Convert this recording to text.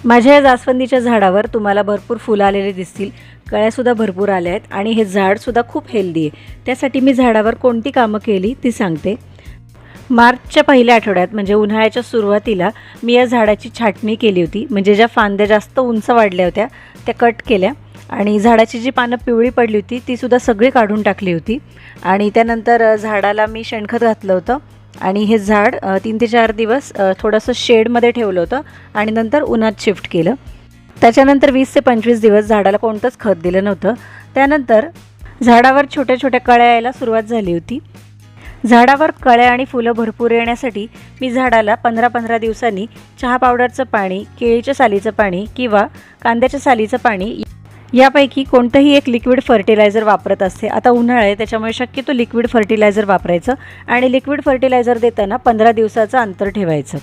माझ्या या जास्वंदीच्या झाडावर तुम्हाला भरपूर फुलं आलेले दिसतील, कळ्यासुद्धा भरपूर आल्या आहेत आणि हे झाडसुद्धा खूप हेल्दी आहे। त्यासाठी मी झाडावर कोणती कामं केली ती सांगते। मार्चच्या पहिल्या आठवड्यात म्हणजे उन्हाळ्याच्या सुरुवातीला मी या झाडाची छाटणी केली होती, म्हणजे ज्या फांद्या जास्त उंच वाढल्या होत्या त्या कट केल्या आणि झाडाची जी पानं पिवळी पडली होती तीसुद्धा सगळी काढून टाकली होती आणि त्यानंतर झाडाला मी शेणखत घातलं होतं आणि हे झाड 3 ते 4 दिवस थोडंसं शेडमध्ये ठेवलं होतं आणि नंतर उन्हात शिफ्ट केलं। त्याच्यानंतर 20 ते 25 दिवस झाडाला कोणतंच खत दिलं नव्हतं। त्यानंतर झाडावर छोट्या छोट्या कळ्या यायला सुरुवात झाली होती। झाडावर कळ्या आणि फुलं भरपूर येण्यासाठी मी झाडाला 15-15 दिवसांनी चहा पावडरचं पाणी, केळीच्या सालीचं पाणी किंवा कांद्याच्या सालीचं पाणी यापैकी कोणतंही एक लिक्विड फर्टिलायझर वापरत असते। आता उन्हाळा आहे त्याच्यामुळे शक्यतो लिक्विड फर्टिलायझर वापरायचं आणि लिक्विड फर्टिलायझर देताना 15 दिवसाचं अंतर ठेवायचं।